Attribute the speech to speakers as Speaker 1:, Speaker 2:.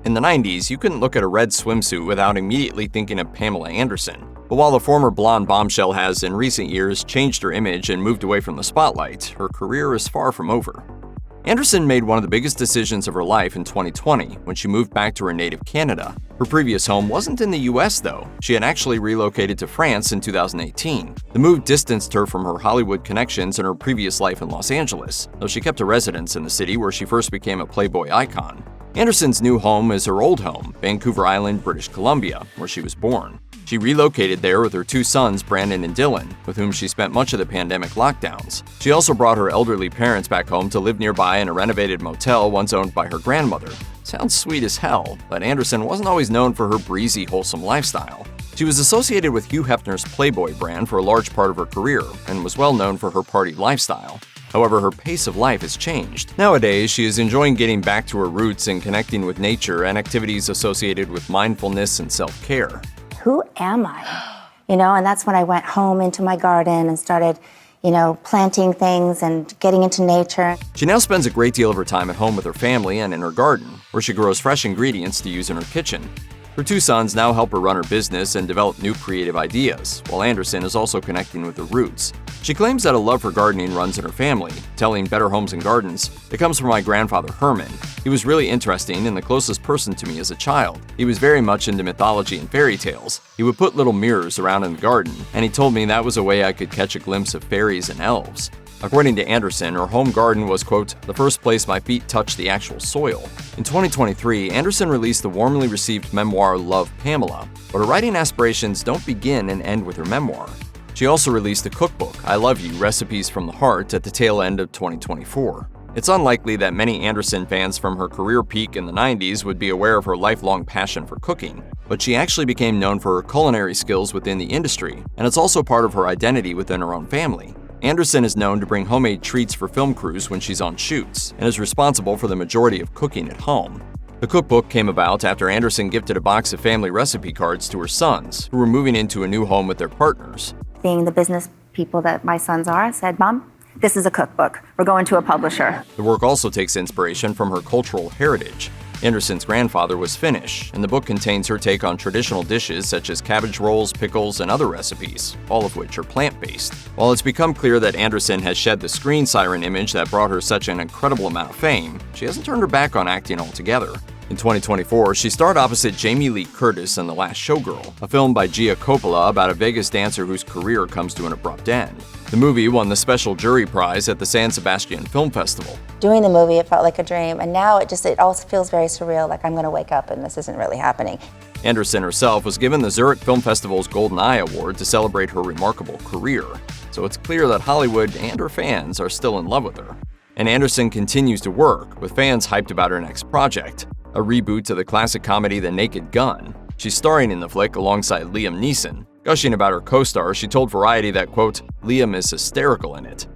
Speaker 1: In the 90s, you couldn't look at a red swimsuit without immediately thinking of Pamela Anderson. But while the former blonde bombshell has, in recent years, changed her image and moved away from the spotlight, her career is far from over. Anderson made one of the biggest decisions of her life in 2020 when she moved back to her native Canada. Her previous home wasn't in the US, though. She had actually relocated to France in 2018. The move distanced her from her Hollywood connections and her previous life in Los Angeles, though she kept a residence in the city where she first became a Playboy icon. Anderson's new home is her old home, Vancouver Island, British Columbia, where she was born. She relocated there with her two sons, Brandon and Dylan, with whom she spent much of the pandemic lockdowns. She also brought her elderly parents back home to live nearby in a renovated motel once owned by her grandmother. Sounds sweet as hell, but Anderson wasn't always known for her breezy, wholesome lifestyle. She was associated with Hugh Hefner's Playboy brand for a large part of her career and was well known for her party lifestyle. However, her pace of life has changed. Nowadays, she is enjoying getting back to her roots and connecting with nature and activities associated with mindfulness and self-care.
Speaker 2: Who am I? And that's when I went home into my garden and started, planting things and getting into nature.
Speaker 1: She now spends a great deal of her time at home with her family and in her garden, where she grows fresh ingredients to use in her kitchen. Her two sons now help her run her business and develop new creative ideas, while Anderson is also connecting with her roots. She claims that a love for gardening runs in her family, telling Better Homes and Gardens, "It comes from my grandfather Herman. He was really interesting and the closest person to me as a child. He was very much into mythology and fairy tales. He would put little mirrors around in the garden, and he told me that was a way I could catch a glimpse of fairies and elves." According to Anderson, her home garden was, quote, "the first place my feet touched the actual soil." In 2023, Anderson released the warmly received memoir Love, Pamela, but her writing aspirations don't begin and end with her memoir. She also released a cookbook, I Love You, Recipes from the Heart, at the tail end of 2024. It's unlikely that many Anderson fans from her career peak in the 90s would be aware of her lifelong passion for cooking, but she actually became known for her culinary skills within the industry, and it's also part of her identity within her own family. Anderson is known to bring homemade treats for film crews when she's on shoots, and is responsible for the majority of cooking at home. The cookbook came about after Anderson gifted a box of family recipe cards to her sons, who were moving into a new home with their partners.
Speaker 2: Being the business people that my sons are, I said, "Mom, this is a cookbook. We're going to a publisher."
Speaker 1: The work also takes inspiration from her cultural heritage. Anderson's grandfather was Finnish, and the book contains her take on traditional dishes such as cabbage rolls, pickles, and other recipes, all of which are plant-based. While it's become clear that Anderson has shed the screen siren image that brought her such an incredible amount of fame, she hasn't turned her back on acting altogether. In 2024, she starred opposite Jamie Lee Curtis in The Last Showgirl, a film by Gia Coppola about a Vegas dancer whose career comes to an abrupt end. The movie won the Special Jury Prize at the San Sebastian Film Festival.
Speaker 2: Doing the movie, it felt like a dream, and now it also feels very surreal, like I'm going to wake up and this isn't really happening.
Speaker 1: Anderson herself was given the Zurich Film Festival's Golden Eye Award to celebrate her remarkable career, so it's clear that Hollywood and her fans are still in love with her. And Anderson continues to work, with fans hyped about her next project, a reboot to the classic comedy The Naked Gun. She's starring in the flick alongside Liam Neeson. Gushing about her co-star, she told Variety that, quote, "Liam is hysterical in it."